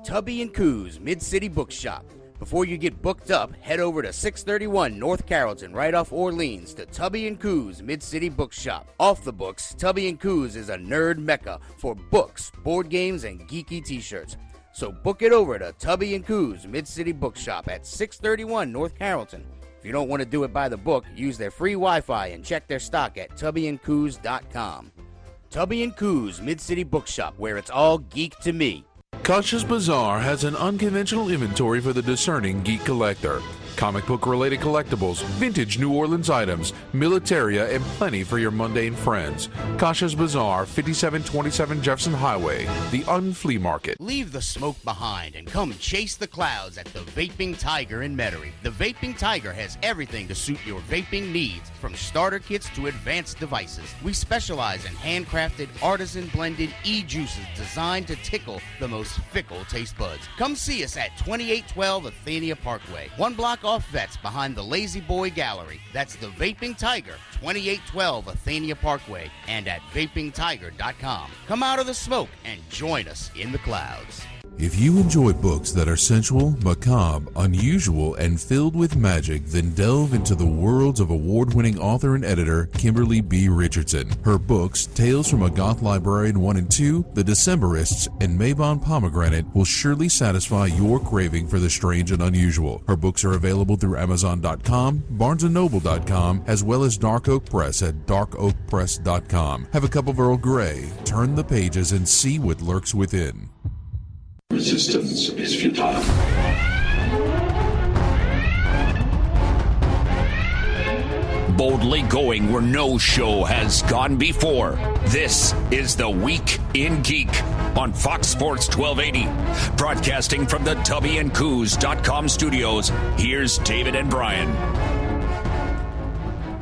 Tubby and Coos Mid-City Bookshop. Before you get booked up, head over to 631 North Carrollton, right off Orleans, to Tubby and Coos Mid-City Bookshop. Off the books, Tubby and Coos is a nerd mecca for books, board games, and geeky t-shirts. So book it over to Tubby and Coos Mid-City Bookshop at 631 North Carrollton. If you don't want to do it by the book, use their free Wi-Fi and check their stock at tubbyandcoos.com. Tubby and Coos Mid-City Bookshop, where it's all geek to me. Kosh's Bazaar has an unconventional inventory for the discerning geek collector. Comic book-related collectibles, vintage New Orleans items, militaria, and plenty for your mundane friends. Kosh's Bazaar, 5727 Jefferson Highway, the Unflea Market. Leave the smoke behind and come chase the clouds at the Vaping Tiger in Metairie. The Vaping Tiger has everything to suit your vaping needs, from starter kits to advanced devices. We specialize in handcrafted, artisan-blended e-juices designed to tickle the most fickle taste buds. Come see us at 2812 Athenia Parkway, one block off Vets behind the Lazy Boy Gallery. That's the Vaping Tiger, 2812 Athenia Parkway, and at vapingtiger.com. Come out of the smoke and join us in the clouds. If you enjoy books that are sensual, macabre, unusual, and filled with magic, then delve into the worlds of award-winning author and editor Kimberly B. Richardson. Her books, Tales from a Goth Librarian 1 and 2, The Decemberists, and Mabon Pomegranate will surely satisfy your craving for the strange and unusual. Her books are available through Amazon.com, BarnesandNoble.com, as well as Dark Oak Press at darkoakpress.com. Have a cup of Earl Grey, turn the pages, and see what lurks within. Resistance is futile. Boldly going where no show has gone before. This is The Week in Geek on Fox Sports 1280. Broadcasting from the tubbyandcoos.com studios, here's David and Brian.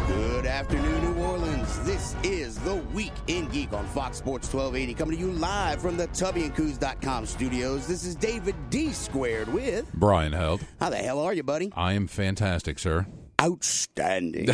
Good afternoon, New Orleans. This is The Week in Geek on Fox Sports 1280, coming to you live from the tubbyandcoos.com studios. This is David D. Squared with Brian Held. How the hell are you, buddy? I am fantastic, sir. Outstanding.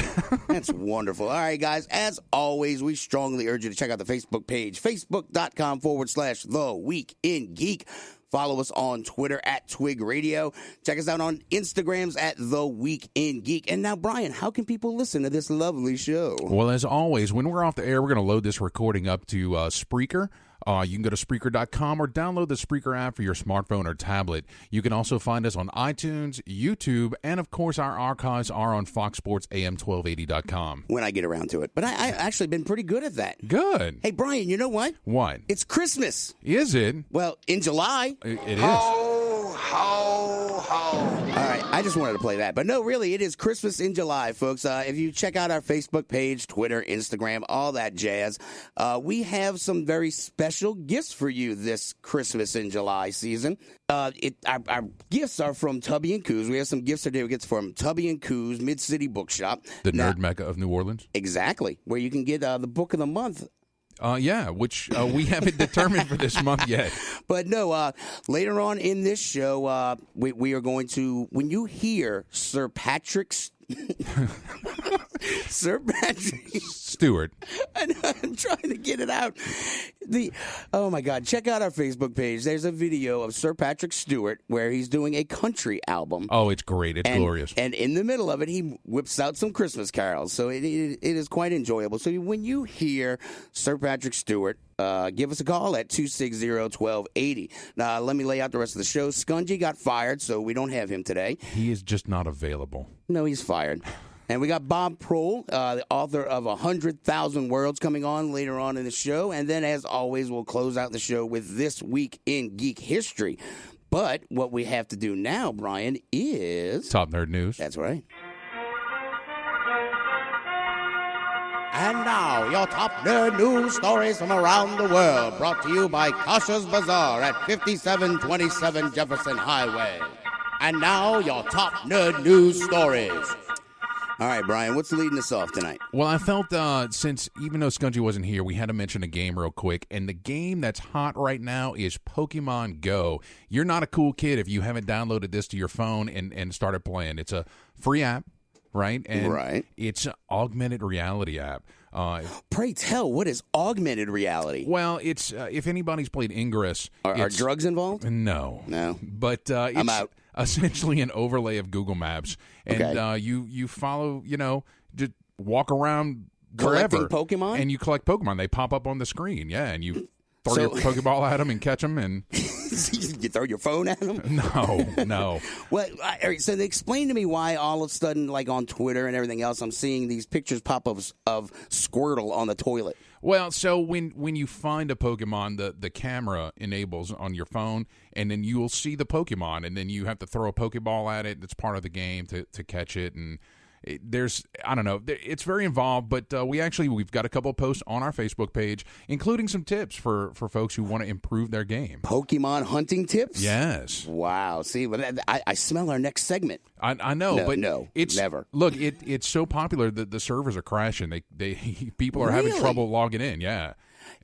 That's wonderful. All right, guys, as always, we strongly urge you to check out the Facebook page, facebook.com/The Week in Geek. Follow us on Twitter at Twig Radio. Check us out on Instagrams at The Week in Geek. And now, Brian, how can people listen to this lovely show? Well, as always, when we're off the air, we're going to load this recording up to Spreaker. You can go to Spreaker.com or download the Spreaker app for your smartphone or tablet. You can also find us on iTunes, YouTube, and, of course, our archives are on FoxSportsAM1280.com. When I get around to it. But I actually been pretty good at that. Good. Hey, Brian, you know what? What? It's Christmas. Is it? Well, in July. It is. Ho, ho, ho. All right, I just wanted to play that. But no, really, it is Christmas in July, folks. If you check out our Facebook page, Twitter, Instagram, all that jazz, we have some very special gifts for you this Christmas in July season. Our gifts are from Tubby and Coos. We have some gift certificates from Tubby and Coos Mid-City Bookshop. The nerd mecca of New Orleans? Exactly, where you can get the book of the month. Yeah, which we haven't determined for this month yet. But no, later on in this show, we are going to, when you hear Sir Patrick Stewart. I'm trying to get it out. Oh my God! Check out our Facebook page. There's a video of Sir Patrick Stewart where he's doing a country album. Oh, it's great! It's glorious. And in the middle of it, he whips out some Christmas carols. So it is quite enjoyable. So when you hear Sir Patrick Stewart, give us a call at 260-1280. Now, let me lay out the rest of the show. Skungy got fired, so we don't have him today. He is just not available. No, he's fired. And we got Bob Prohl, the author of 100,000 Worlds, coming on later on in the show. And then, as always, we'll close out the show with This Week in Geek History. But what we have to do now, Brian, is... Top Nerd News. That's right. And now, your top nerd news stories from around the world, brought to you by Kosh's Bazaar at 5727 Jefferson Highway. And now, your top nerd news stories. All right, Brian, what's leading us off tonight? Well, I felt since, even though Skungy wasn't here, we had to mention a game real quick. And the game that's hot right now is Pokemon Go. You're not a cool kid if you haven't downloaded this to your phone and started playing. It's a free app. Right? And right. It's an augmented reality app. Pray tell, what is augmented reality? Well, it's if anybody's played Ingress. Are drugs involved? No. But it's I'm out. Essentially an overlay of Google Maps. And you follow, just walk around Collecting wherever. Pokemon? And you collect Pokemon. They pop up on the screen, and you throw your Pokeball at them and catch them. And you throw your phone at them? No. Well, all right, so they explain to me why all of a sudden, like on Twitter and everything else, I'm seeing these pictures pop up of Squirtle on the toilet. Well, so when you find a Pokemon, the camera enables on your phone, and then you will see the Pokemon, and then you have to throw a Pokeball at it. That's part of the game to catch it, and I don't know. It's very involved, but we've got a couple of posts on our Facebook page, including some tips for folks who want to improve their game. Pokemon hunting tips? Yes. Wow. See, I smell our next segment. I know, it's never. Look, it's so popular that the servers are crashing. They people are having trouble logging in. Yeah.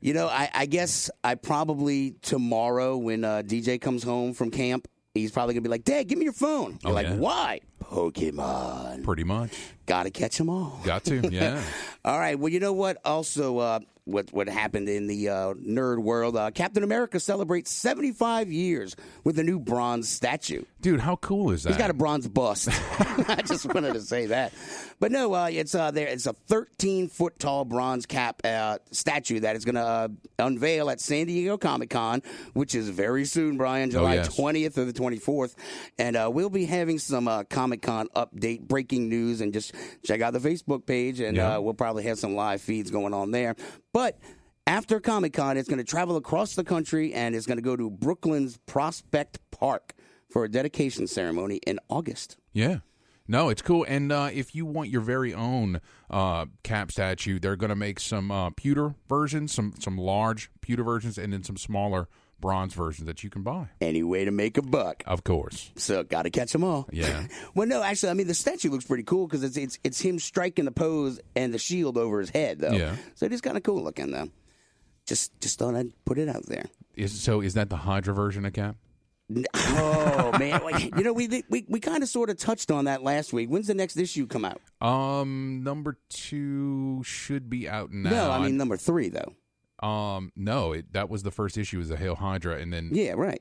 I guess I probably tomorrow when DJ comes home from camp, he's probably going to be like, Dad, give me your phone. You're like, why? Pokemon. Pretty much. Got to catch them all. Got to, yeah. All right. Well, you know what? Also, what happened in the nerd world, Captain America celebrates 75 years with a new bronze statue. Dude, how cool is that? He's got a bronze bust. I just wanted to say that. But no, it's a 13-foot tall bronze cap statue that is going to unveil at San Diego Comic-Con, which is very soon, Brian, July 20th or the 24th. And we'll be having some Comic-Con update, breaking news, and just check out the Facebook page, and we'll probably have some live feeds going on there. But after Comic-Con, it's going to travel across the country, and it's going to go to Brooklyn's Prospect Park for a dedication ceremony in August. Yeah. No, it's cool. And if you want your very own cap statue, they're going to make some pewter versions, some large pewter versions, and then some smaller bronze versions that you can buy. Any way to make a buck. Of course. So, got to catch them all. Yeah. Well, no, actually, I mean, the statue looks pretty cool because it's him striking the pose and the shield over his head, though. Yeah. So, it is kind of cool looking, though. Just thought I'd put it out there. Is that the Hydra version of Cap? Oh, man. We kind of sort of touched on that last week. When's the next issue come out? Number 2 should be out now. No, I mean number 3, though. No, that was the first issue was the Hail Hydra, and then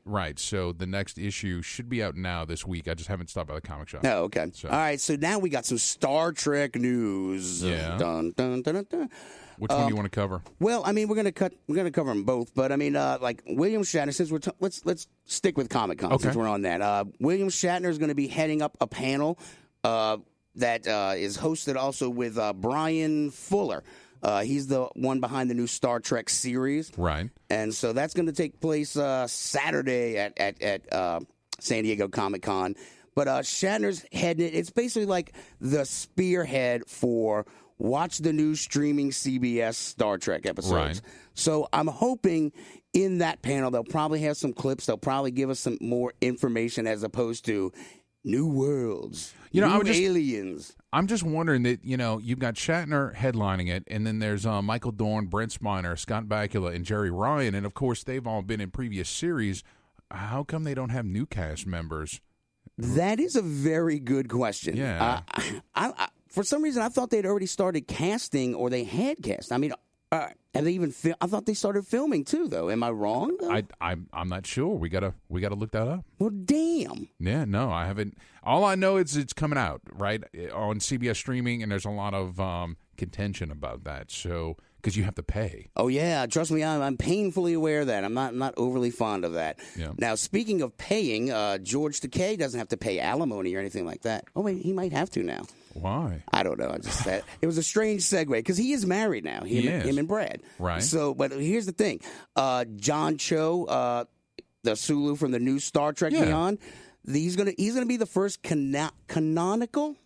right. So the next issue should be out now this week. I just haven't stopped by the comic shop. Oh, okay. So. All right. So now we got some Star Trek news. Yeah. Dun, dun, dun, dun, dun. Which one do you want to cover? Well, I mean, we're gonna cover them both, but I mean, like William Shatner. Since let's stick with Comic-Con since we're on that. William Shatner is going to be heading up a panel that is hosted also with Brian Fuller. He's the one behind the new Star Trek series, right? And so that's going to take place Saturday at San Diego Comic-Con. But Shatner's heading it. It's basically like the spearhead for watch the new streaming CBS Star Trek episodes. Right. So I'm hoping in that panel they'll probably have some clips. They'll probably give us some more information as opposed to new worlds, aliens. I'm just wondering that, you've got Shatner headlining it, and then there's Michael Dorn, Brent Spiner, Scott Bakula, and Jerry Ryan, and of course they've all been in previous series. How come they don't have new cast members? That is a very good question. Yeah. I for some reason, I thought they'd already started casting, or they had cast. I mean, have they even? I thought they started filming too, though. Am I wrong? I'm not sure. We gotta look that up. Well, damn. Yeah, no, I haven't. All I know is it's coming out right on CBS streaming, and there's a lot of contention about that. So. Because you have to pay. Oh yeah, trust me, I'm painfully aware of that. I'm not overly fond of that. Yeah. Now, speaking of paying, George Takei doesn't have to pay alimony or anything like that. Oh wait, he might have to now. Why? I don't know. I just said it was a strange segue because he is married now. Him and Brad. Right. So, but here's the thing: John Cho, the Sulu from the new Star Trek Beyond, he's gonna be the first canonical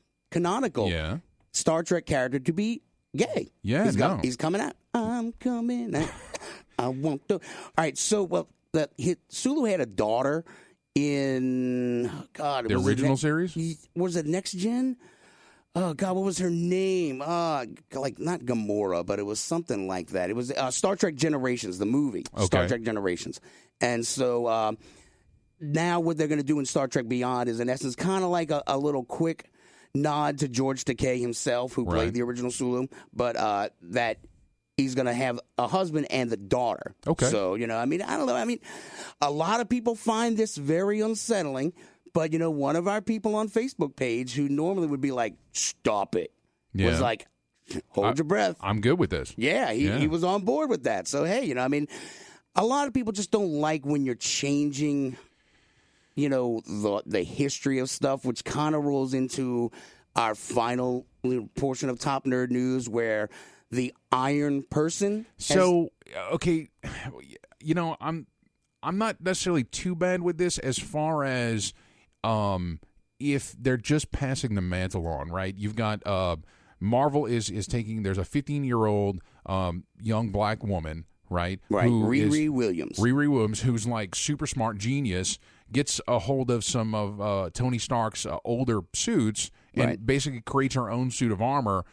Star Trek character to be gay. Yeah, he's coming out. I'm coming out. I want to. All right, so Sulu had a daughter in the original series. Was it Next Gen? Oh God, what was her name? Like not Gamora, but it was something like that. It was Star Trek Generations, the movie. Okay. Star Trek Generations, and so now what they're going to do in Star Trek Beyond is in essence kind of like a little quick. nod to George Takei himself, who played the original Sulu, but that he's going to have a husband and the daughter. Okay. So, I don't know. A lot of people find this very unsettling, but, one of our people on Facebook page who normally would be like, stop it, was like, hold your breath. I'm good with this. Yeah, he was on board with that. So, hey, a lot of people just don't like when you're changing, the history of stuff, which kind of rolls into our final portion of Top Nerd News, where the Iron Person. Okay, I'm not necessarily too bad with this as far as if they're just passing the mantle on, right? You've got Marvel is taking. There's a 15-year-old young black woman, right? Right, Riri Williams, who's like super smart genius, gets a hold of some of Tony Stark's older suits and basically creates her own suit of armor.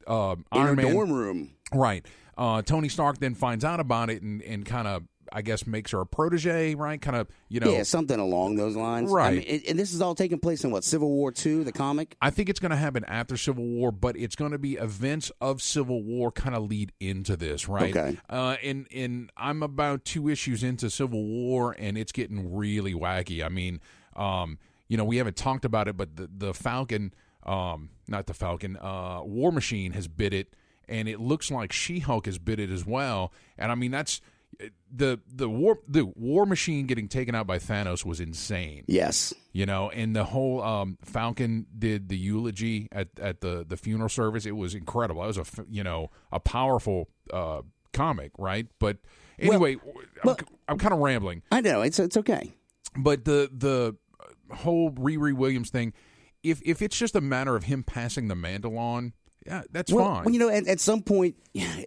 In her dorm room. Right. Tony Stark then finds out about it and kind of, I guess, makes her a protege, right? Kind of, Yeah, something along those lines. Right. And this is all taking place in, Civil War II, the comic? I think it's going to happen after Civil War, but it's going to be events of Civil War kind of lead into this, right? Okay. And I'm about 2 issues into Civil War, and it's getting really wacky. I mean, we haven't talked about it, but the Falcon... not the Falcon, War Machine has bid it, and it looks like She-Hulk has bid it as well. And I mean, that's the War Machine getting taken out by Thanos was insane. Yes, and the whole Falcon did the eulogy at the funeral service. It was incredible. It was a powerful comic, right? But anyway, I'm kind of rambling. I know it's okay. But the whole Riri Williams thing. If it's just a matter of him passing the mantle on, yeah, that's fine. Well, at some point,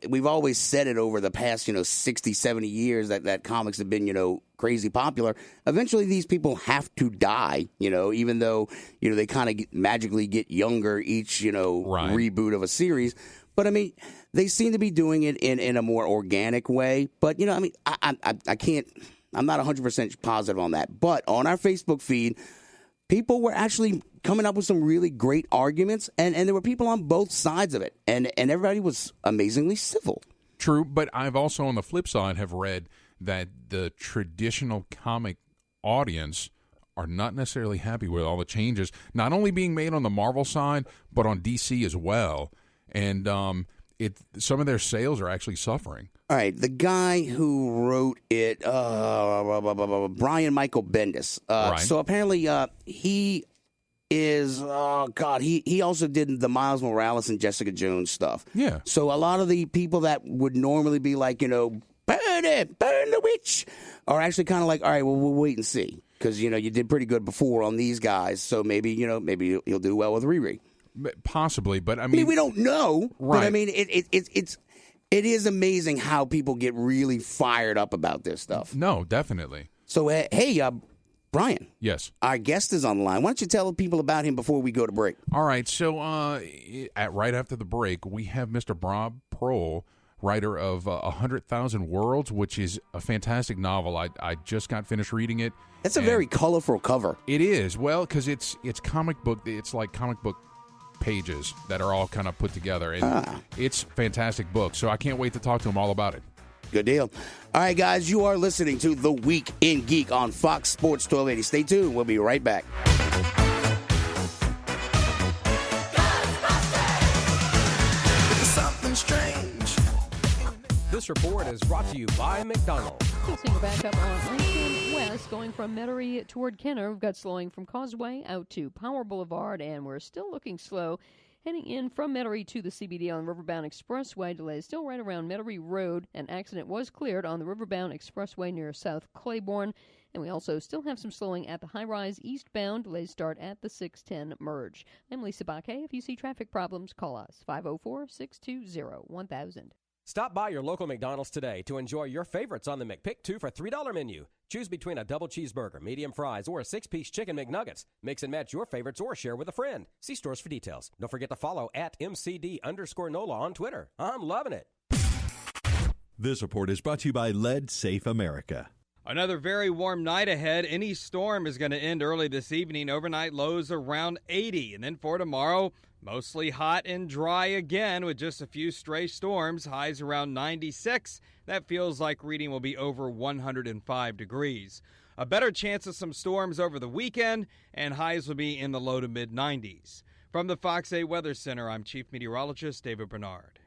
we've always said it over the past, 60, 70 years that comics have been, crazy popular. Eventually, these people have to die, even though, they kind of magically get younger each, reboot of a series. But, they seem to be doing it in a more organic way. But, I can't, I'm not 100% positive on that. But on our Facebook feed, people were actually coming up with some really great arguments, and there were people on both sides of it, and everybody was amazingly civil. True, but I've also, on the flip side, have read that the traditional comic audience are not necessarily happy with all the changes, not only being made on the Marvel side, but on DC as well, and some of their sales are actually suffering. All right, the guy who wrote it, Brian Michael Bendis. Right. So apparently he is, he also did the Miles Morales and Jessica Jones stuff. Yeah. So a lot of the people that would normally be like, burn it, burn the witch, are actually kind of like, all right, well, we'll wait and see. Because, you did pretty good before on these guys, so maybe you'll do well with Riri. Possibly, but I mean we don't know. Right. But it is amazing how people get really fired up about this stuff. No, definitely. So, hey, Brian. Yes. Our guest is on the line. Why don't you tell people about him before we go to break? All right. So, right after the break, we have Mr. Bob Prohl, writer of 100,000 Worlds, which is a fantastic novel. I just got finished reading it. It's a very colorful cover. It is. Well, because it's comic book. It's like comic book pages that are all kind of put together, and it's a fantastic book. So I can't wait to talk to him all about it. Good deal. All right, guys, you are listening to The Week in Geek on Fox Sports 1280. Stay tuned. We'll be right back. Something strange. This report is brought to you by McDonald's. Fixing back up on Lincoln West, going from Metairie toward Kenner. We've got slowing from Causeway out to Power Boulevard, and we're still looking slow heading in from Metairie to the CBD on Riverbound Expressway. Delays still right around Metairie Road. An accident was cleared on the Riverbound Expressway near South Claiborne. And we also still have some slowing at the high-rise eastbound. Delays start at the 610 merge. I'm Lisa Baquet. If you see traffic problems, call us, 504-620-1000. Stop by your local McDonald's today to enjoy your favorites on the McPick 2 for $3 menu. Choose between a double cheeseburger, medium fries, or a 6-piece chicken McNuggets. Mix and match your favorites or share with a friend. See stores for details. Don't forget to follow at MCD_NOLA on Twitter. I'm loving it. This report is brought to you by Lead Safe America. Another very warm night ahead. Any storm is going to end early this evening. Overnight lows around 80. And then for tomorrow, mostly hot and dry again with just a few stray storms. Highs around 96. That feels like reading will be over 105 degrees. A better chance of some storms over the weekend, and highs will be in the low to mid-90s. From the Fox 8 Weather Center, I'm Chief Meteorologist David Bernard.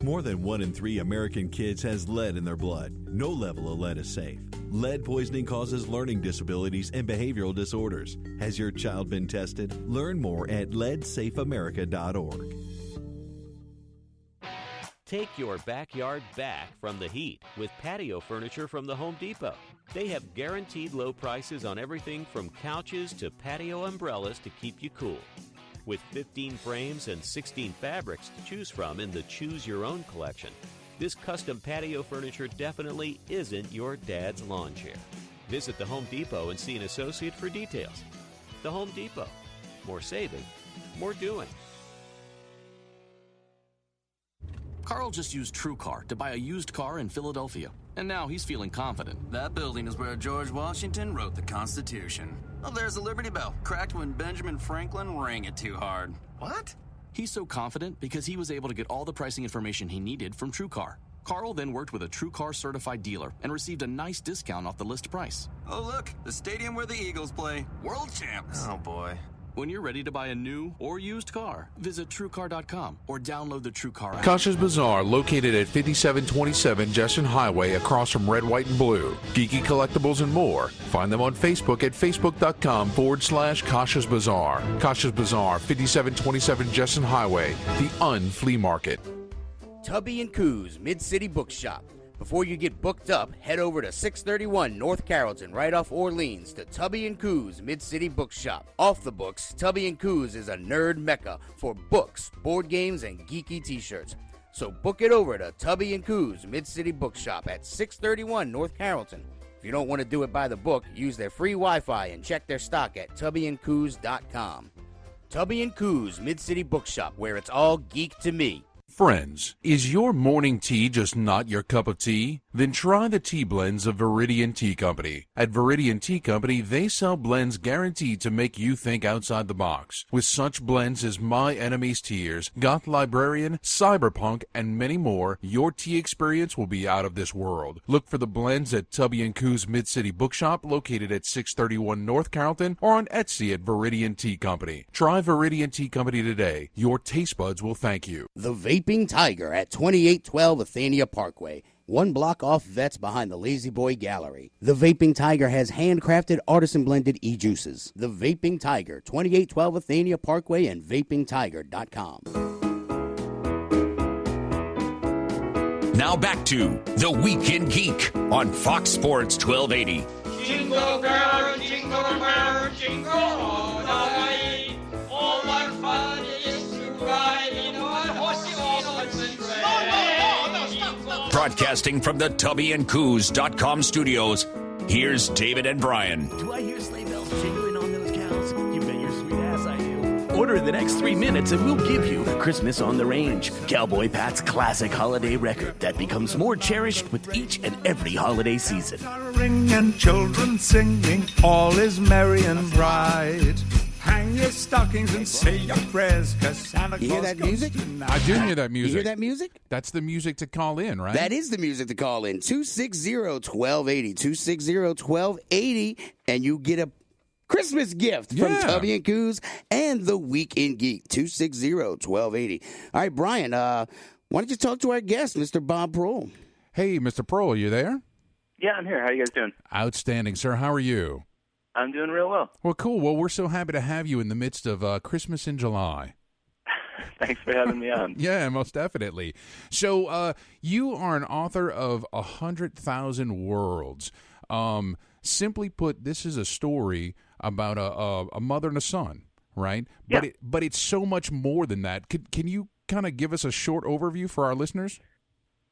More than 1 in 3 American kids has lead in their blood. No level of lead is safe. Lead poisoning causes learning disabilities and behavioral disorders. Has your child been tested? Learn more at leadsafeamerica.org. Take your backyard back from the heat with patio furniture from the Home Depot. They have guaranteed low prices on everything from couches to patio umbrellas to keep you cool. With 15 frames and 16 fabrics to choose from in the Choose Your Own collection, this custom patio furniture definitely isn't your dad's lawn chair. Visit the Home Depot and see an associate for details. The Home Depot. More saving, more doing. Carl just used TrueCar to buy a used car in Philadelphia, and now he's feeling confident. That building is where George Washington wrote the Constitution. Oh, there's the Liberty Bell, cracked when Benjamin Franklin rang it too hard. What? He's so confident because he was able to get all the pricing information he needed from TrueCar. Carl then worked with a TrueCar certified dealer and received a nice discount off the list price. Oh, look, the stadium where the Eagles play. World champs. Oh, boy. When you're ready to buy a new or used car, visit TrueCar.com or download the TrueCar app. Kasha's Bazaar, located at 5727 Jesson Highway, across from Red, White, and Blue. Geeky collectibles and more. Find them on Facebook at facebook.com/Kasha's Bazaar. Kasha's Bazaar, 5727 Jesson Highway, the Unflea Market. Tubby and Coos Mid-City Bookshop. Before you get booked up, head over to 631 North Carrollton, right off Orleans, to Tubby and Coos Mid-City Bookshop. Off the books, Tubby and Coos is a nerd mecca for books, board games, and geeky t-shirts. So book it over to Tubby and Coos Mid-City Bookshop at 631 North Carrollton. If you don't want to do it by the book, use their free Wi-Fi and check their stock at tubbyandcoos.com. Tubby and Coos Mid-City Bookshop, where it's all geek to me. Friends, is your morning tea just not your cup of tea? Then try the tea blends of Viridian Tea Company. At Viridian Tea Company, they sell blends guaranteed to make you think outside the box. With such blends as My Enemy's Tears, Goth Librarian, Cyberpunk, and many more, your tea experience will be out of this world. Look for the blends at Tubby & Coos Mid-City Bookshop, located at 631 North Carrollton, or on Etsy at Viridian Tea Company. Try Viridian Tea Company today. Your taste buds will thank you. The Vaping Tiger at 2812 Athenia Parkway. 1 block off Vets behind the Lazy Boy Gallery. The Vaping Tiger has handcrafted, artisan-blended e-juices. The Vaping Tiger, 2812 Athenia Parkway and vapingtiger.com. Now back to The Week in Geek on Fox Sports 1280. Jingle bell, jingle all the way. Oh, what fun it is to ride in one horsey open sleigh. Broadcasting from the tubbyandcoos.com studios, here's David and Brian. Do I hear sleigh bells jingling on those cows? You bet your sweet ass I do. Order in the next 3 minutes and we'll give you Christmas on the Range, Cowboy Pat's classic holiday record that becomes more cherished with each and every holiday season. Ring and children singing, all is merry and bright. Hang your stockings and say your prayers, cause Santa Claus. You hear that music? I do hear that music. You hear that music? That's the music to call in, right? That is the music to call in. 260-1280. 260-1280. And you get a Christmas gift from Tubby and Coos and the Week in Geek. 260-1280. All right, Brian, why don't you talk to our guest, Mr. Bob Prohl? Hey, Mr. Prohl, are you there? Yeah, I'm here. How you guys doing? Outstanding, sir. How are you? I'm doing real well. Well, cool. Well, we're so happy to have you in the midst of Christmas in July. Thanks for having me on. Yeah, most definitely. So you are an author of 100,000 Worlds. Simply put, this is a story about a mother and a son, right? Yeah. But it's so much more than that. Can you kind of give us a short overview for our listeners?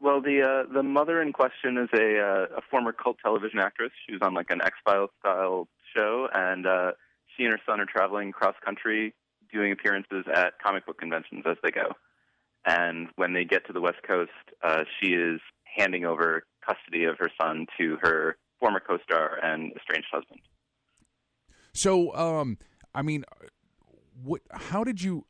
Well, the mother in question is a former cult television actress. She was on like an X-Files style show, and she and her son are traveling cross-country doing appearances at comic book conventions as they go. And when they get to the West Coast, she is handing over custody of her son to her former co-star and estranged husband. So, I mean, how did you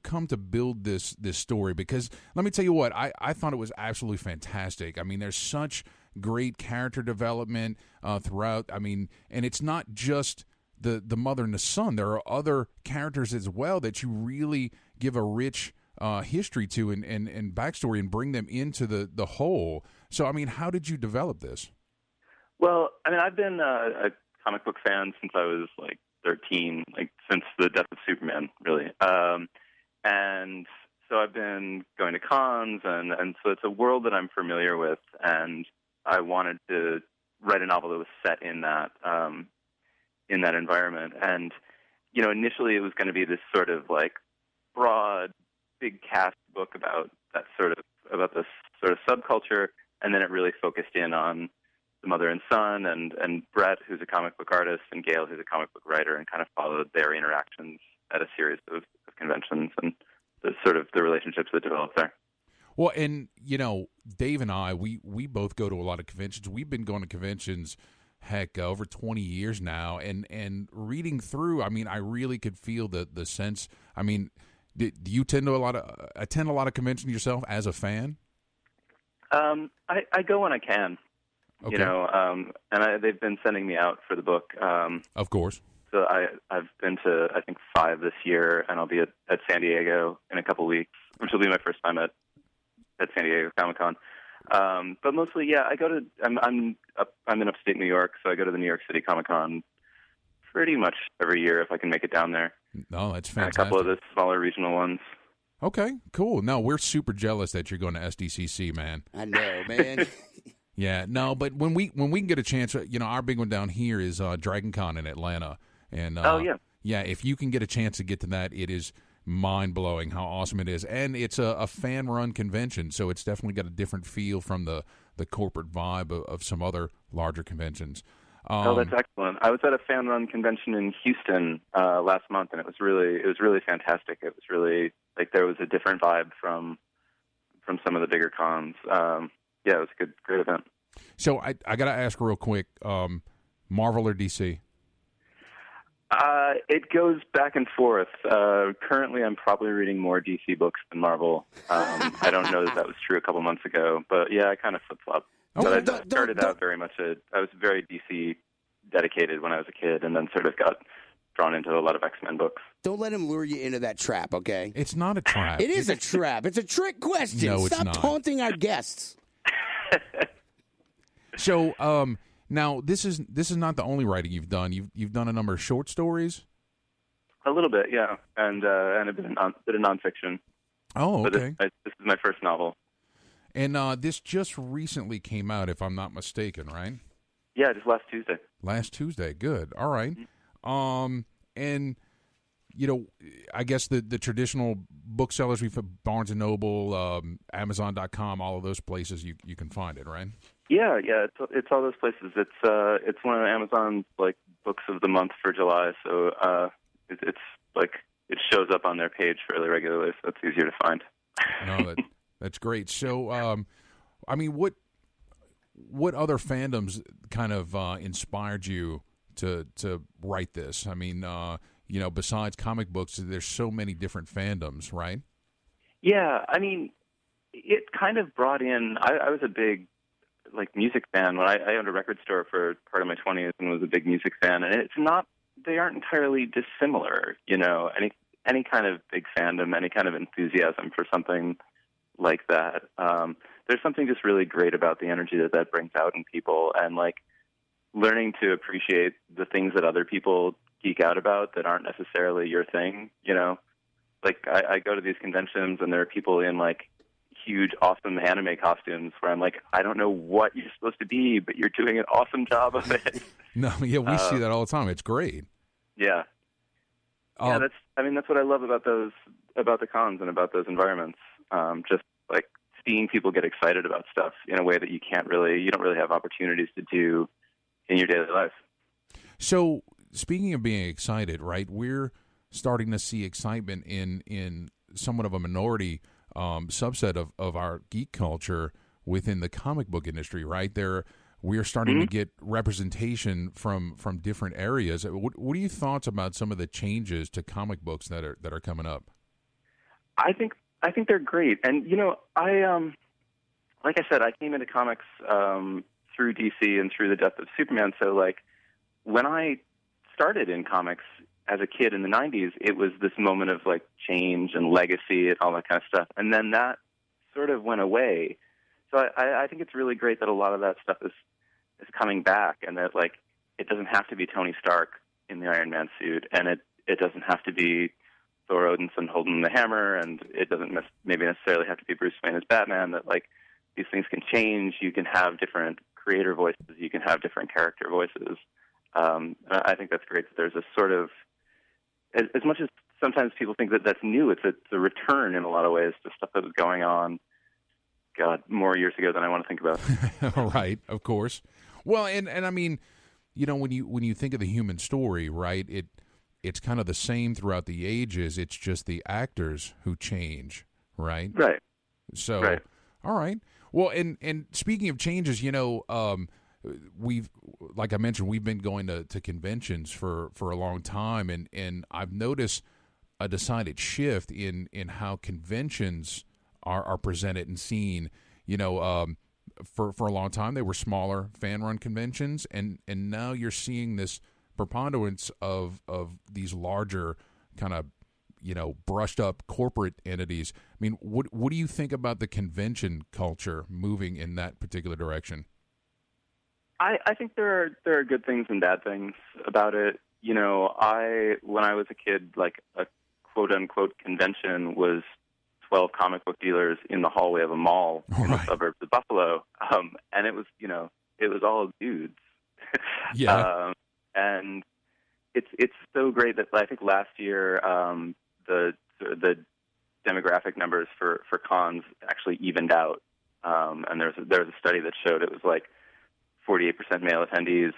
come to build this story? Because let me tell you what, I thought it was absolutely fantastic. I mean, there's such great character development throughout. I mean, and it's not just the mother and the son. There are other characters as well that you really give a rich history to and backstory and bring them into the whole. So, I mean, how did you develop this? Well, I mean, I've been a comic book fan since I was like 13, like since the death of Superman, really. And so I've been going to cons, and so it's a world that I'm familiar with, and I wanted to write a novel that was set in that environment. And, you know, initially it was going to be this sort of like broad, big cast book about this sort of subculture, and then it really focused in on the mother and son, and Brett, who's a comic book artist, and Gail, who's a comic book writer, and kind of followed their interactions at a series of conventions and the relationships that developed there. Well, and, you know, Dave and I, we both go to a lot of conventions. We've been going to conventions, heck, over 20 years now, and reading through, I mean, I really could feel the sense. I mean, do you attend a lot of conventions yourself as a fan? I go when I can. Okay. You know, and they've been sending me out for the book. Of course. So I've been to, I think, 5 this year, and I'll be at San Diego in a couple weeks, which will be my first time at San Diego Comic-Con. But mostly, yeah, I'm in upstate New York, so I go to the New York City Comic-Con pretty much every year if I can make it down there. No, that's fantastic. And a couple of the smaller regional ones. Okay, cool. No, we're super jealous that you're going to SDCC, man. I know, man. Yeah, no, but when we can get a chance, you know, our big one down here is Dragon Con in Atlanta. And oh, yeah. Yeah, if you can get a chance to get to that, it is mind-blowing how awesome it is. And it's a fan-run convention, so it's definitely got a different feel from the corporate vibe of some other larger conventions. That's excellent. I was at a fan-run convention in Houston last month, and it was really fantastic. It was really, like, there was a different vibe from some of the bigger cons. Yeah, it was a great event. So I got to ask real quick, Marvel or DC? It goes back and forth. Currently, I'm probably reading more DC books than Marvel. I don't know that was true a couple months ago, but yeah, I kind of flip-flop. Okay. But I started out very much I was very DC dedicated when I was a kid, and then sort of got drawn into a lot of X-Men books. Don't let him lure you into that trap, okay? It's not a trap. It is a trap. It's a trick question. No, it's Stop not. taunting our guests. So, now this is not the only writing you've done. You've done a number of short stories. A little bit, yeah, and a bit of nonfiction. Oh, okay. This is my first novel. And this just recently came out, if I'm not mistaken, right? Yeah, just last Tuesday. Last Tuesday. Good. All right. And you know, I guess the traditional booksellers, we've had Barnes & Noble, Amazon.com, all of those places you can find it, right? Yeah, it's all those places. It's one of Amazon's like books of the month for July, so it's like it shows up on their page fairly regularly, so it's easier to find. No, that's great. So, I mean, what other fandoms kind of inspired you to write this? I mean, you know, besides comic books, there's so many different fandoms, right? Yeah, I mean, it kind of brought in. I was a big music fan when I owned a record store for part of my 20s and was a big music fan, and they aren't entirely dissimilar. You know, any kind of big fandom, any kind of enthusiasm for something like that. There's something just really great about the energy that brings out in people, and like learning to appreciate the things that other people geek out about that aren't necessarily your thing. You know, like I go to these conventions and there are people in like huge, awesome anime costumes where I'm like, I don't know what you're supposed to be, but you're doing an awesome job of it. No, yeah, we see that all the time. It's great. Yeah. Yeah, that's what I love about the cons and about those environments. Just like seeing people get excited about stuff in a way that you don't really have opportunities to do in your daily life. So, speaking of being excited, right? We're starting to see excitement in somewhat of a minority subset of our geek culture within the comic book industry, right? we are starting to get representation from different areas. What are your thoughts about some of the changes to comic books that are coming up? I think they're great, and I like I said, I came into comics through DC and through the death of Superman. So like when I started in comics as a kid in the 90s, it was this moment of like change and legacy and all that kind of stuff, and then that sort of went away. So I think it's really great that a lot of that stuff is coming back, and that like it doesn't have to be Tony Stark in the Iron Man suit, and it doesn't have to be Thor Odinson holding the hammer, and it doesn't maybe necessarily have to be Bruce Wayne as Batman. That like these things can change. You can have different creator voices. You can have different character voices. I think that's great that there's a sort of, as much as sometimes people think that that's new, it's a return in a lot of ways to stuff that was going on, God, more years ago than I want to think about. Right, of course. Well, and I mean, when you think of the human story, right, it's kind of the same throughout the ages. It's just the actors who change, right? Right. So, right. All right. Well, and speaking of changes, we've, like I mentioned, we've been going to conventions for a long time, and I've noticed a decided shift in how conventions are presented and seen. For a long time they were smaller fan-run conventions, and now you're seeing this preponderance of these larger kind of brushed up corporate entities. I mean, what do you think about the convention culture moving in that particular direction? I think there are good things and bad things about it. When I was a kid, like a quote unquote convention was 12 comic book dealers in the hallway of a mall in the suburbs of Buffalo, and it was all dudes. Yeah. And it's so great that I think last year the demographic numbers for cons actually evened out, and there's a study that showed it was like 48% male attendees,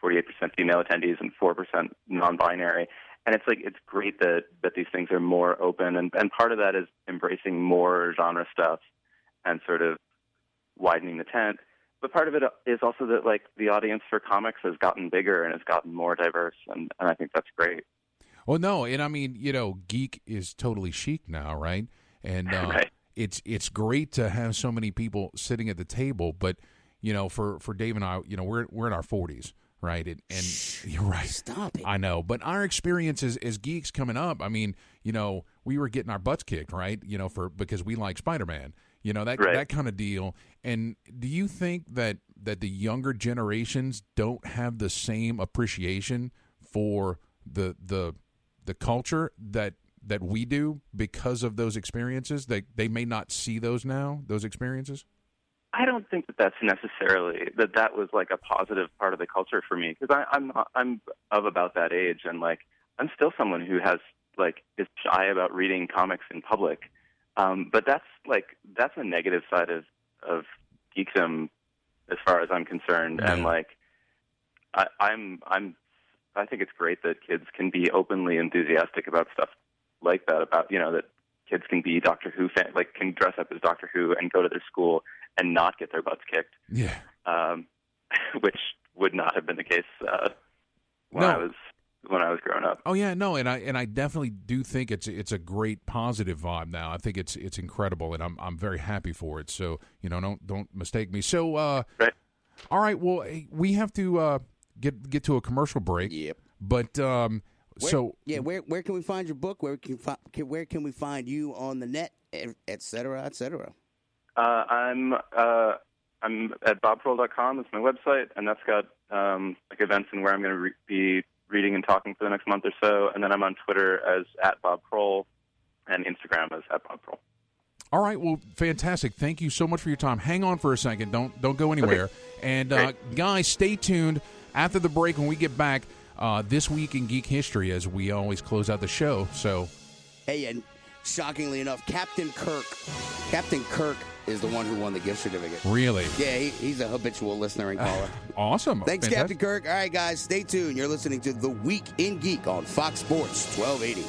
48% female attendees, and 4% non-binary. And it's great that these things are more open, and part of that is embracing more genre stuff and sort of widening the tent. But part of it is also that like the audience for comics has gotten bigger and has gotten more diverse, and I think that's great. Well, no, and I mean, geek is totally chic now, right? And right. It's great to have so many people sitting at the table, but for Dave and I, we're in our 40s. Right, and you're right. Stop it. I know, but our experience as geeks coming up, I mean, we were getting our butts kicked, right? Because we like Spider-Man, that kind of deal. And do you think that the younger generations don't have the same appreciation for the culture that we do because of those experiences? They may not see those experiences? I don't think that that's necessarily that was like a positive part of the culture for me, because I'm of about that age, and like I'm still someone who is shy about reading comics in public, but that's a negative side of geekdom as far as I'm concerned, and like I think it's great that kids can be openly enthusiastic about stuff like that, about that kids can be Doctor Who fan, like can dress up as Doctor Who and go to their school and not get their butts kicked. Yeah. Which would not have been the case when I was growing up. Oh yeah, no, and I definitely do think it's a great positive vibe now. I think it's incredible, and I'm very happy for it. So don't mistake me. So right. All right, well we have to get to a commercial break. Yep. But where can we find your book? Where can we find you on the net, et cetera, et cetera? I'm at bobproll.com. It's my website, and that's got like events and where I'm going to be reading and talking for the next month or so. And then I'm on Twitter as @BobProll and Instagram as @BobProll. All right, well, fantastic. Thank you so much for your time. Hang on for a second. Don't go anywhere. Okay. And guys, stay tuned after the break when we get back. This week in Geek History, as we always close out the show. So, hey, and shockingly enough, Captain Kirk is the one who won the gift certificate. Really? Yeah, he's a habitual listener and caller. Awesome. Thanks, Captain Kirk. All right, guys, stay tuned. You're listening to The Week in Geek on Fox Sports 1280.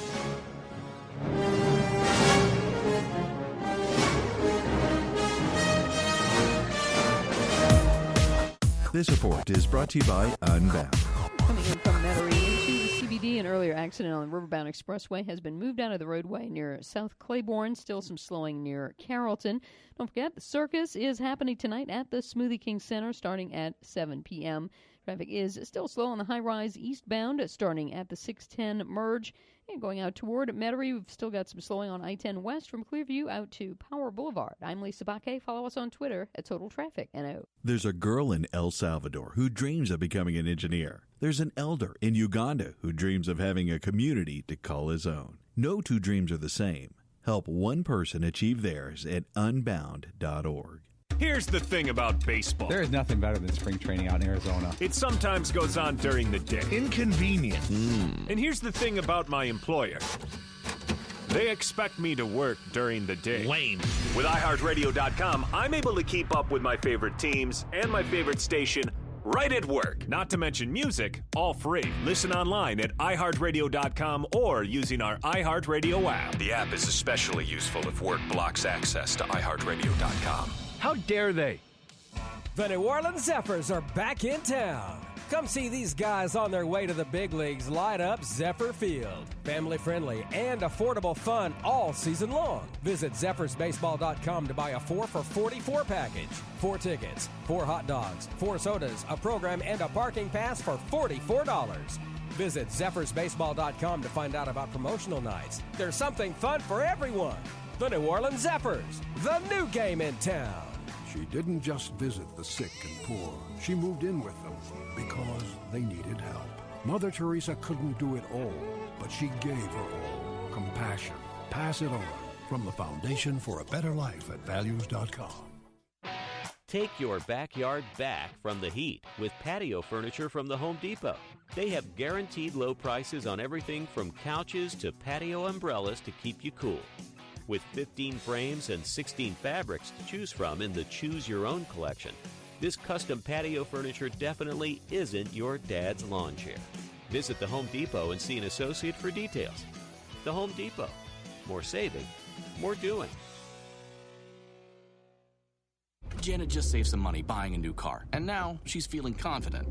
This report is brought to you by Unbound. Coming in from Metairie into the CBD, an earlier accident on the Riverbound Expressway has been moved out of the roadway near South Claiborne. Still some slowing near Carrollton. Don't forget, the circus is happening tonight at the Smoothie King Center starting at 7 p.m. Traffic is still slow on the high-rise eastbound starting at the 610 merge. And going out toward Metairie, we've still got some slowing on I-10 west from Clearview out to Power Boulevard. I'm Lisa Baque. Follow us on Twitter at Total Traffic NO. There's a girl in El Salvador who dreams of becoming an engineer. There's an elder in Uganda who dreams of having a community to call his own. No two dreams are the same. Help one person achieve theirs at unbound.org. Here's the thing about baseball. There is nothing better than spring training out in Arizona. It sometimes goes on during the day. Inconvenient. And here's the thing about my employer. They expect me to work during the day. Lame. With iHeartRadio.com, I'm able to keep up with my favorite teams and my favorite station right at work. Not to mention music, all free. Listen online at iHeartRadio.com or using our iHeartRadio app. The app is especially useful if work blocks access to iHeartRadio.com. How dare they? The New Orleans Zephyrs are back in town. Come see these guys on their way to the big leagues light up Zephyr Field. Family-friendly and affordable fun all season long. Visit ZephyrsBaseball.com to buy a 4 for $44 package. 4 tickets, 4 hot dogs, 4 sodas, a program, and a parking pass for $44. Visit ZephyrsBaseball.com to find out about promotional nights. There's something fun for everyone. The New Orleans Zephyrs, the new game in town. She didn't just visit the sick and poor. She moved in with them because they needed help. Mother Teresa couldn't do it all, but she gave her all. Compassion. Pass it on. From the Foundation for a Better Life at Values.com. Take your backyard back from the heat with patio furniture from the Home Depot. They have guaranteed low prices on everything from couches to patio umbrellas to keep you cool. With 15 frames and 16 fabrics to choose from in the Choose Your Own collection, this custom patio furniture definitely isn't your dad's lawn chair. Visit the Home Depot and see an associate for details. The Home Depot. More saving, more doing. Janet just saved some money buying a new car, and now she's feeling confident.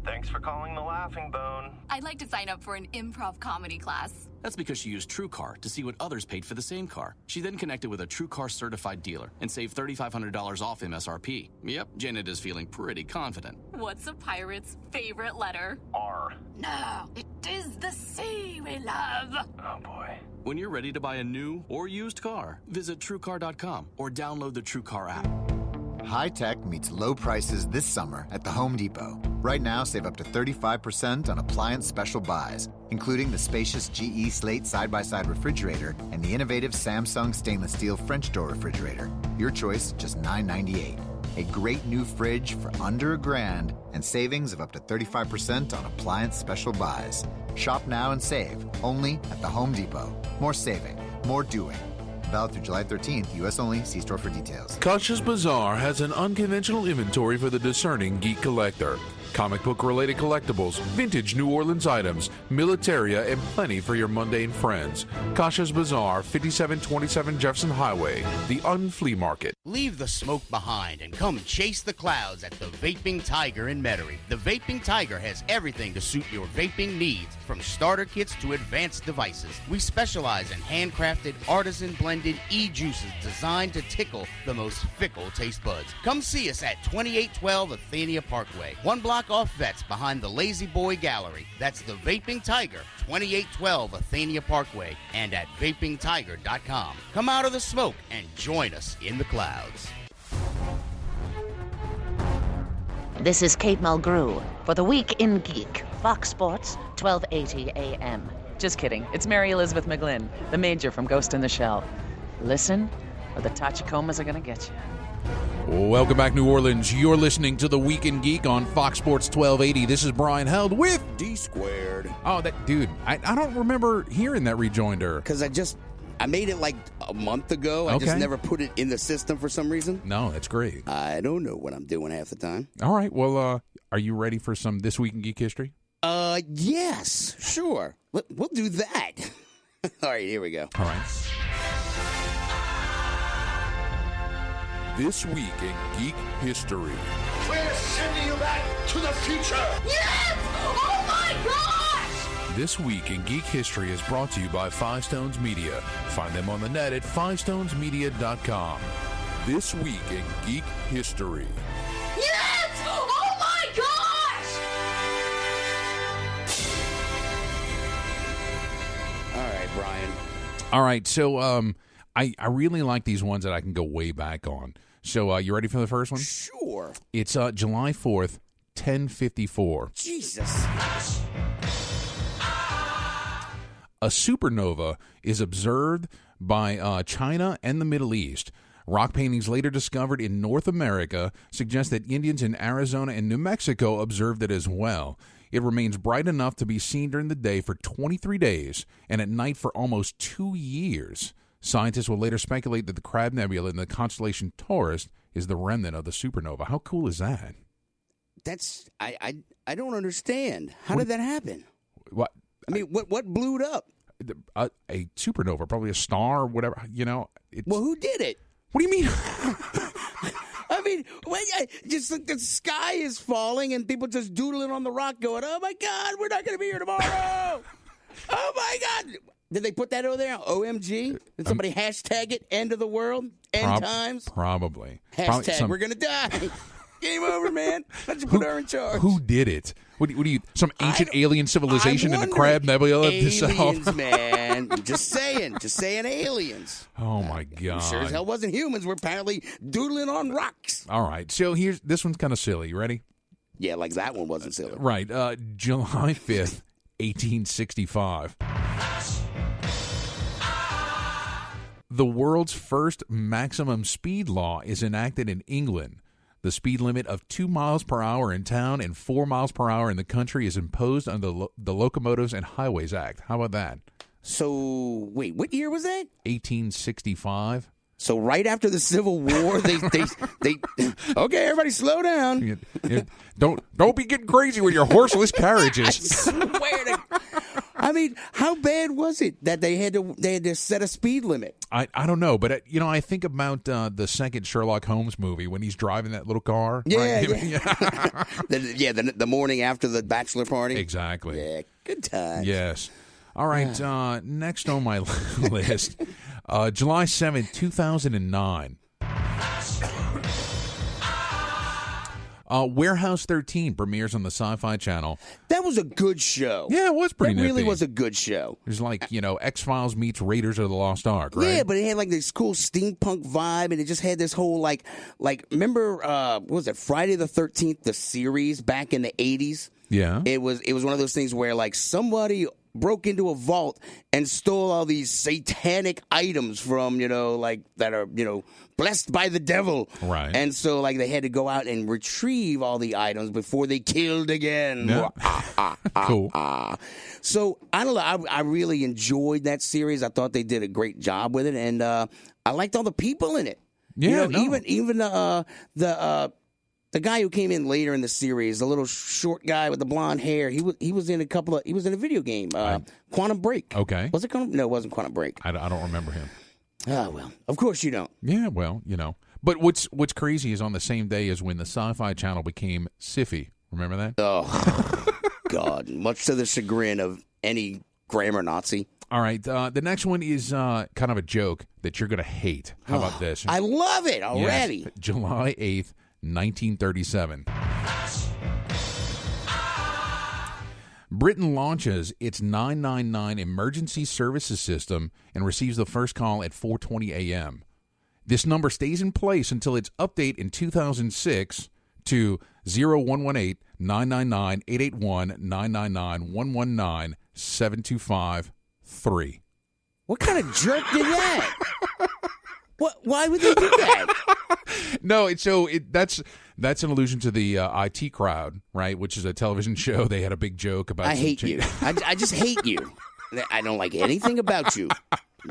Thanks for calling the Laughing Bone. I'd like to sign up for an improv comedy class. That's because she used TrueCar to see what others paid for the same car. She then connected with a TrueCar certified dealer and saved $3,500 off MSRP. Yep, Janet is feeling pretty confident. What's a pirate's favorite letter? R. No, it is the sea we love. Oh, boy. When you're ready to buy a new or used car, visit TrueCar.com or download the TrueCar app. High tech meets low prices this summer at the Home Depot. Right now, save up to 35% on appliance special buys, including the spacious GE Slate side-by-side refrigerator and the innovative Samsung stainless steel French door refrigerator. Your choice, just $9.98. A great new fridge for under $1,000 and savings of up to 35% on appliance special buys. Shop now and save, only at the Home Depot. More saving, more doing. Valid through July 13th, U.S. only. See store for details. Kosh's Bazaar has an unconventional inventory for the discerning geek collector. Comic book-related collectibles, vintage New Orleans items, militaria, and plenty for your mundane friends. Kosh's Bazaar, 5727 Jefferson Highway, the Unflea Market. Leave the smoke behind and come chase the clouds at the Vaping Tiger in Metairie. The Vaping Tiger has everything to suit your vaping needs, from starter kits to advanced devices. We specialize in handcrafted, artisan-blended e-juices designed to tickle the most fickle taste buds. Come see us at 2812 Athenia Parkway, 1 block off Vets behind the Lazy Boy Gallery. That's the Vaping Tiger, 2812 Athenia Parkway, and at vapingtiger.com. Come out of the smoke and join us in the clouds. This is Kate Mulgrew for the Week in Geek, Fox Sports, 1280 a.m. Just kidding. It's Mary Elizabeth McGlynn, the Major from Ghost in the Shell. Listen, or the Tachicomas are going to get you. Welcome back, New Orleans. You're listening to the Week in Geek on Fox Sports 1280. This is Brian Held with D Squared. Oh, that dude! I don't remember hearing that rejoinder because I made it like a month ago. I just never put it in the system for some reason. No, that's great. I don't know what I'm doing half the time. All right. Well, are you ready for some This Week in Geek History? Yes, sure. We'll do that. All right, here we go. All right. This Week in Geek History. We're sending you back to the future. Yes! Oh my gosh! This Week in Geek History is brought to you by Five Stones Media. Find them on the net at fivestonesmedia.com. This Week in Geek History. Yes! Oh my gosh! All right, Brian. All right, so I really like these ones that I can go way back on. So you ready for the first one? Sure. It's July 4th, 1054. Jesus. A supernova is observed by China and the Middle East. Rock paintings later discovered in North America suggest that Indians in Arizona and New Mexico observed it as well. It remains bright enough to be seen during the day for 23 days and at night for almost 2 years. Scientists will later speculate that the Crab Nebula in the constellation Taurus is the remnant of the supernova. How cool is that? That's I don't understand. How did that happen? What? I mean, what blew it up? A supernova, probably a star, whatever. You know. Well, who did it? What do you mean? I mean, just like the sky is falling and people just doodling on the rock going, oh, my God, we're not going to be here tomorrow. Oh, my God. Did they put that over there? OMG? Did somebody hashtag it? End of the world? End times? Probably. Hashtag, we're going to die. Game over, man. Let's put her in charge. Who did it? What do you? Some ancient alien civilization in the Crab Nebula itself? Aliens, man. Just saying aliens. Oh my God! Sure as hell wasn't humans. We're apparently doodling on rocks. All right, so this one's kind of silly. You ready? Yeah, like that one wasn't silly. Right, July 5th, 1865. The world's first maximum speed law is enacted in England. The speed limit of 2 miles per hour in town and 4 miles per hour in the country is imposed under the Locomotives and Highways Act. How about that? So, wait, what year was that? 1865. So right after the Civil War, they okay, everybody slow down. Don't be getting crazy with your horseless carriages. I swear to I mean, how bad was it that they had to set a speed limit? I don't know, but I think about the second Sherlock Holmes movie when he's driving that little car. Yeah, right? yeah. the morning after the bachelor party. Exactly. Yeah, good times. Yes. All right. Next on my list, July 7th, 2009. Warehouse 13 premieres on the Sci-Fi Channel. That was a good show. Yeah, it was pretty That really nifty. was a good show. It was like, X-Files meets Raiders of the Lost Ark, right? Yeah, but it had like this cool steampunk vibe, and it just had this whole like remember what was it, Friday the 13th, the series back in the 80s? Yeah. It was one of those things where like somebody broke into a vault and stole all these satanic items from, that are, blessed by the devil. Right. And so like they had to go out and retrieve all the items before they killed again. Yeah. Cool. So I don't know. I really enjoyed that series. I thought they did a great job with it, and I liked all the people in it. Yeah, even the guy who came in later in the series, the little short guy with the blonde hair, he was in a video game, Quantum Break. Okay. Was it Quantum? No, it wasn't Quantum Break. I don't remember him. Oh, well, of course you don't. Yeah, well, But what's crazy is on the same day as when the Sci-Fi Channel became Siffy. Remember that? Oh, God. Much to the chagrin of any grammar Nazi. All right. The next one is kind of a joke that you're going to hate. How about this? I love it already. Yes, July 8th, 1937. Britain launches its 999 emergency services system and receives the first call at 4:20 a.m. This number stays in place until its update in 2006 to 0118-999-881-999-119-725-3. What kind of jerk did that? What? Why would they do that? No, that's an allusion to the IT Crowd, right? Which is a television show. They had a big joke about. I hate you. I just hate you. I don't like anything about you.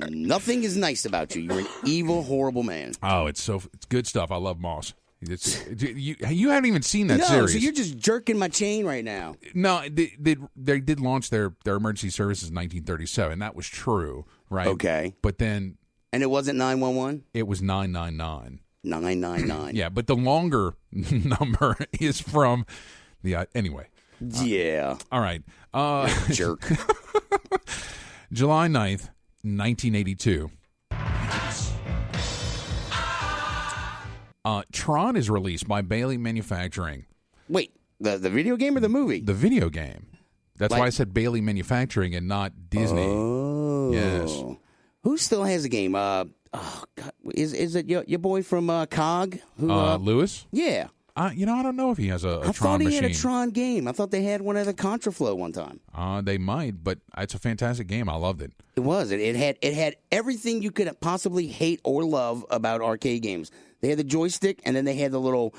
Nothing is nice about you. You're an evil, horrible man. Oh, it's good stuff. I love Moss. You haven't even seen that series. So you're just jerking my chain right now. No, they did launch their emergency services in 1937. That was true, right? Okay. But then. And it wasn't 911? It was 999. 999. Yeah, but the longer number is from the anyway. Yeah. All right. Jerk. July 9th, 1982. Tron is released by Bailey Manufacturing. Wait, the video game or the movie? The video game. That's Like- why I said Bailey Manufacturing and not Disney. Oh. Yes. Who still has a game? God, is it your boy from COG? Who, Lewis? Yeah. I don't know if he has a I Tron thought he machine. had a Tron game. I thought they had one at the Contraflow one time. They might, but it's a fantastic game. I loved it. It was. It had everything you could possibly hate or love about arcade games. They had the joystick, and then they had the little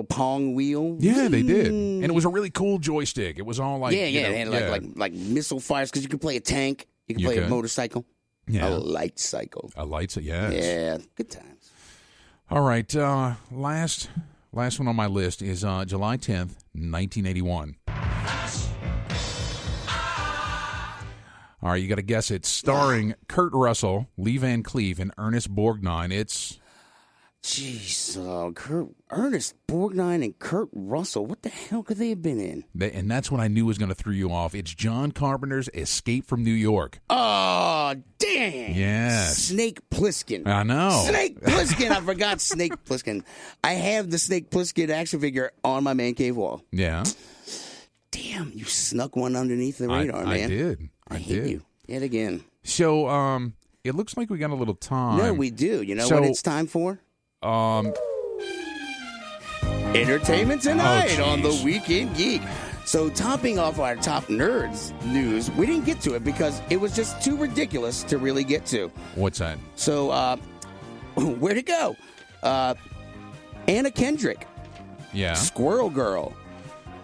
Pong wheel. Yeah, they did, and it was a really cool joystick. It was all like They had like missile fires because you could play a tank, you could play a motorcycle, Yeah. a light cycle, yes. Yeah, good times. All right, last one on my list is July 10th, 1981. All right, you got to guess it. Starring Kurt Russell, Lee Van Cleef, and Ernest Borgnine. It's... Jeez, Ernest Borgnine and Kurt Russell. What the hell could they have been in? And that's what I knew was going to throw you off. It's John Carpenter's Escape from New York. Oh, dang. Yes. Snake Plissken. I know. Snake Plissken. I forgot Snake Plissken. I have the Snake Plissken action figure on my man cave wall. Yeah. Damn, you snuck one underneath the radar, man. I did. I hate you. Yet again. So, it looks like we got a little time. No, we do. You know what it's time for? Entertainment Tonight on the Weekend Geek. So, topping off our top nerds news, we didn't get to it because it was just too ridiculous to really get to. What's that? So, where'd it go? Anna Kendrick. Yeah. Squirrel Girl.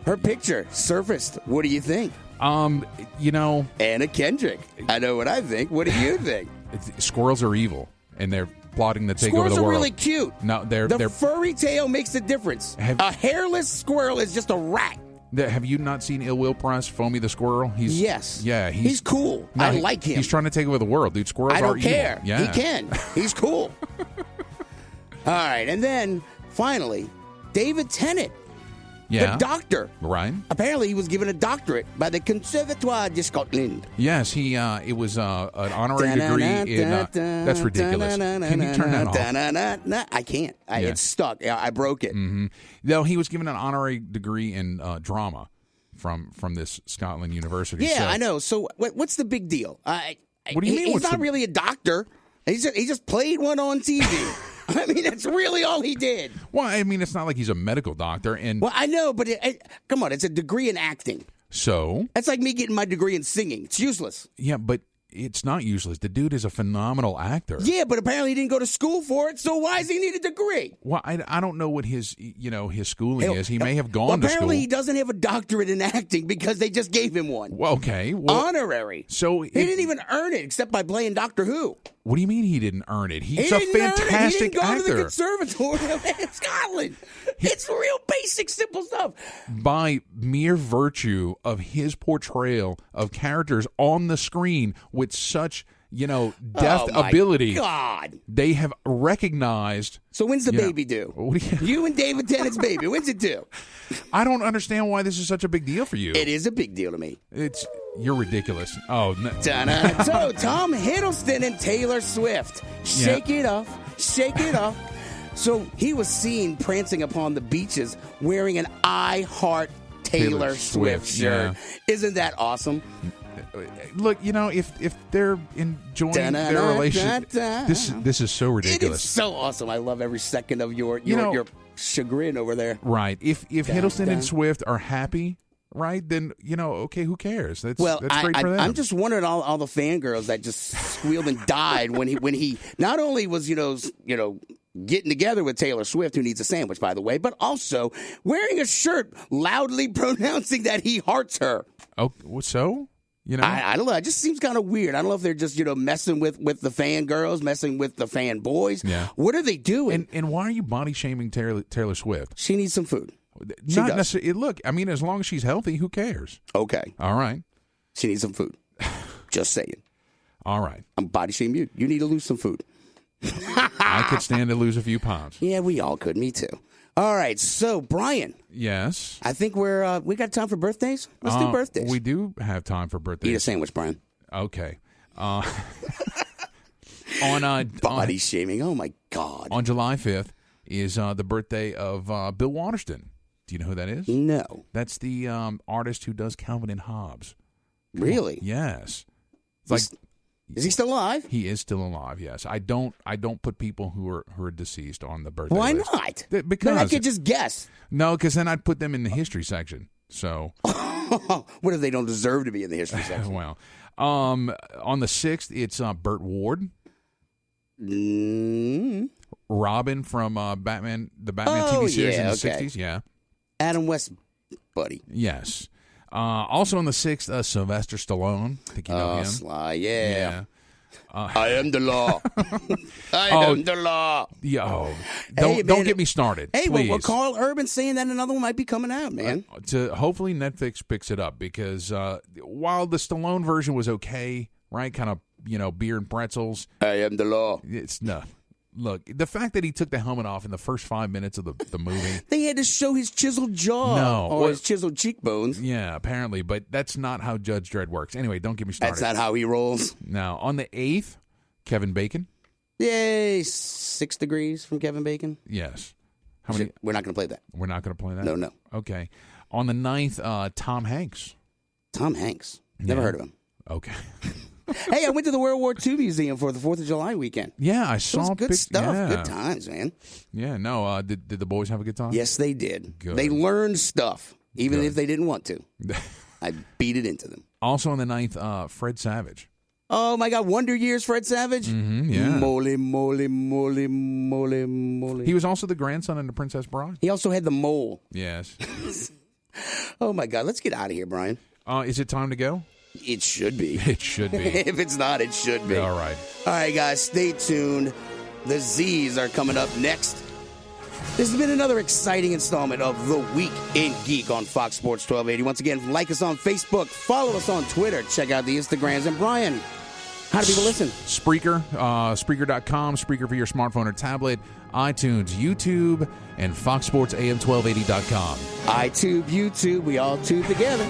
Her picture surfaced. What do you think? Anna Kendrick. I know what I think. What do you think? Squirrels are evil, and they're plotting to take over Squirrels the are world. really cute. No, they're furry tail makes the difference. A hairless squirrel is just a rat. Have you not seen Ill Will Press, Foamy the Squirrel? Yes. Yeah, he's cool. No, I like him. He's trying to take over the world, dude. Squirrels I are don't care. evil. Yeah. He can. He's cool. All right, and then finally, David Tennant. Yeah. The doctor. Right. Apparently, he was given a doctorate by the Conservatoire de Scotland. Yes, it was an honorary degree in... that's ridiculous. Can you turn that off? I can't. It's stuck. I broke it. Mm-hmm. No, he was given an honorary degree in drama from this Scotland University. Yeah, so, I know. So what's the big deal? What do you mean? He's not really a doctor. He just played one on TV. I mean, that's really all he did. Well, I mean, it's not like he's a medical doctor. And well, I know, but come on, it's a degree in acting. So? That's like me getting my degree in singing. It's useless. Yeah, but it's not useless. The dude is a phenomenal actor. Yeah, but apparently he didn't go to school for it, so why does he need a degree? Well, I don't know what his schooling is. He may have gone to school. Apparently he doesn't have a doctorate in acting because they just gave him one. Well, okay. Well, honorary. So he didn't even earn it except by playing Doctor Who. What do you mean he didn't earn it? He's a fantastic He didn't go actor. to the Conservatoire in Scotland. It's real basic, simple stuff. By mere virtue of his portrayal of characters on the screen with such, deft ability, God, they have recognized. So when's the baby due? You and David Tennant's baby. When's it due? I don't understand why this is such a big deal for you. It is a big deal to me. You're ridiculous. Oh, no. So Tom Hiddleston and Taylor Swift, shake it off. So he was seen prancing upon the beaches wearing an I Heart Taylor Swift shirt. Yeah. Isn't that awesome? Look, if they're enjoying their relationship, this is so ridiculous. It is so awesome. I love every second of your chagrin over there. Right. If Hiddleston and Swift are happy, right, then, okay, who cares? That's great for them. I'm just wondering all the fangirls that just squealed and died when he not only was, getting together with Taylor Swift, who needs a sandwich, by the way, but also wearing a shirt loudly pronouncing that he hearts her. Oh, so? I don't know. It just seems kind of weird. I don't know if they're just, messing with the fangirls, messing with the fanboys. Yeah. What are they doing? And why are you body shaming Taylor Swift? She needs some food. Not necessarily. Look, I mean, as long as she's healthy, who cares? Okay. All right. She needs some food. Just saying. All right. I'm body shaming you. You need to lose some food. I could stand to lose a few pounds. Yeah, we all could. Me too. All right, so Brian. Yes. I think we got time for birthdays. Let's do birthdays. We do have time for birthdays. Eat a sandwich, Brian. Okay. Body shaming. Oh my God. On July 5th is the birthday of Bill Waterston. Do you know who that is? No. That's the artist who does Calvin and Hobbes. Really? Yes. It's is he still alive? He is still alive. Yes. I don't put people who are deceased on the birthday Why list. not? Because then I could just guess. No, because then I'd put them in the history section. So what if they don't deserve to be in the history section? Well, on the 6th, it's Burt Ward. Robin from Batman, the Batman TV series in the 60s. Yeah. Adam West, buddy. Yes. Also on the 6th, Sylvester Stallone. I think you know him. Sly, yeah. I am the law. I am the law. Yo, don't get me started. Hey, please. well, Carl Urban's saying that another one might be coming out, man. Hopefully Netflix picks it up because while the Stallone version was okay, right, kind of beer and pretzels. I am the law. It's no. Look, the fact that he took the helmet off in the first 5 minutes of the movie. They had to show his chiseled jaw or his chiseled cheekbones. Yeah, apparently, but that's not how Judge Dredd works. Anyway, don't get me started. That's not how he rolls. Now, on the 8th, Kevin Bacon. Yay, 6 degrees from Kevin Bacon. Yes. How many? We're not going to play that. We're not going to play that? No. Okay. On the 9th, Tom Hanks. Tom Hanks. Never heard of him. Okay. Hey, I went to the World War II Museum for the 4th of July weekend. Yeah, I saw good stuff. Yeah. Good times, man. Yeah, no, did the boys have a good time? Yes, they did. Good. They learned stuff, even if they didn't want to. I beat it into them. Also on the 9th, Fred Savage. Oh, my God. Wonder Years Fred Savage? Mm-hmm, yeah. Moly, moly, moly, moly, moly. He was also the grandson in The Princess Bride. He also had the mole. Yes. Oh, my God. Let's get out of here, Brian. Is it time to go? It should be. It should be. If it's not, it should be. All right. All right, guys, stay tuned. The Z's are coming up next. This has been another exciting installment of The Week in Geek on Fox Sports 1280. Once again, like us on Facebook, follow us on Twitter, check out the Instagrams. And Brian, how do people listen? Spreaker, Spreaker.com, Spreaker for your smartphone or tablet, iTunes, YouTube, and FoxSportsAM1280.com. iTube, YouTube, we all tube together.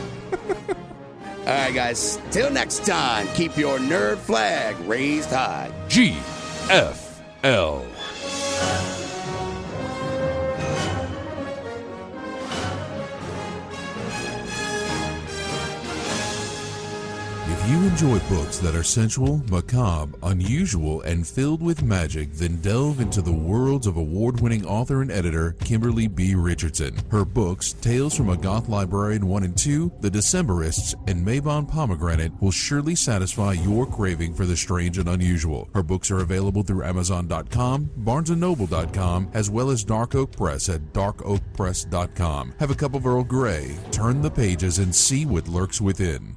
All right, guys. Till next time, keep your nerd flag raised high. GFL. If you enjoy books that are sensual, macabre, unusual, and filled with magic, then delve into the worlds of award-winning author and editor Kimberly B. Richardson. Her books, Tales from a Goth Librarian 1 and 2, The Decemberists, and Mabon Pomegranate will surely satisfy your craving for the strange and unusual. Her books are available through Amazon.com, BarnesandNoble.com, as well as Dark Oak Press at darkoakpress.com. Have a cup of Earl Grey, turn the pages, and see what lurks within.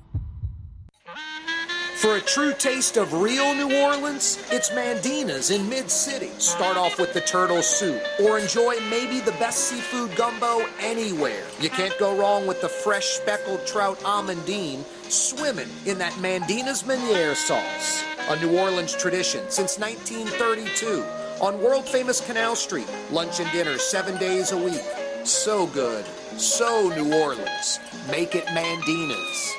For a true taste of real New Orleans, it's Mandina's in Mid-City. Start off with the turtle soup, or enjoy maybe the best seafood gumbo anywhere. You can't go wrong with the fresh speckled trout amandine swimming in that Mandina's Meunier sauce. A New Orleans tradition since 1932. On world-famous Canal Street, lunch and dinner 7 days a week. So good, so New Orleans. Make it Mandina's.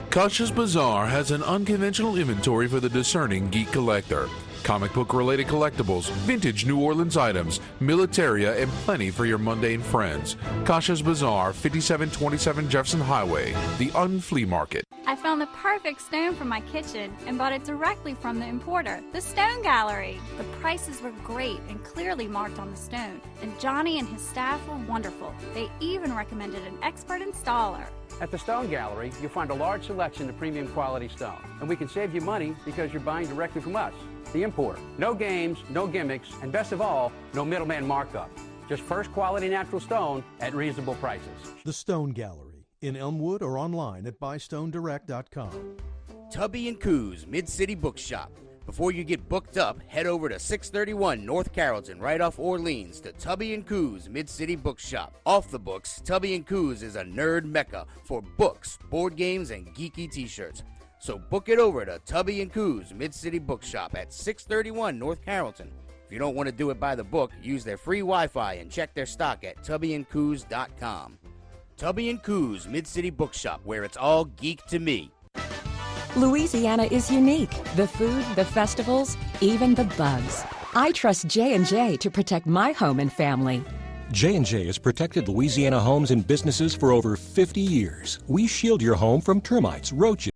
Kasha's Bazaar has an unconventional inventory for the discerning geek collector. Comic book-related collectibles, vintage New Orleans items, militaria, and plenty for your mundane friends. Kasha's Bazaar, 5727 Jefferson Highway, the Unflea Market. I found the perfect stone for my kitchen and bought it directly from the importer, the Stone Gallery. The prices were great and clearly marked on the stone, and Johnny and his staff were wonderful. They even recommended an expert installer. At the Stone Gallery, you'll find a large selection of premium quality stone. And we can save you money because you're buying directly from us, the importer. No games, no gimmicks, and best of all, no middleman markup. Just first quality natural stone at reasonable prices. The Stone Gallery in Elmwood or online at BuyStoneDirect.com. Tubby & Coos Mid-City Bookshop. Before you get booked up, head over to 631 North Carrollton, right off Orleans, to Tubby & Coos Mid-City Bookshop. Off the books, Tubby & Coos is a nerd mecca for books, board games, and geeky t-shirts. So book it over to Tubby & Coos Mid-City Bookshop at 631 North Carrollton. If you don't want to do it by the book, use their free Wi-Fi and check their stock at tubbyandcoos.com. Tubby & Coos Mid-City Bookshop, where it's all geek to me. Louisiana is unique. The food, the festivals, even the bugs. I trust J&J to protect my home and family. J&J has protected Louisiana homes and businesses for over 50 years. We shield your home from termites, roaches,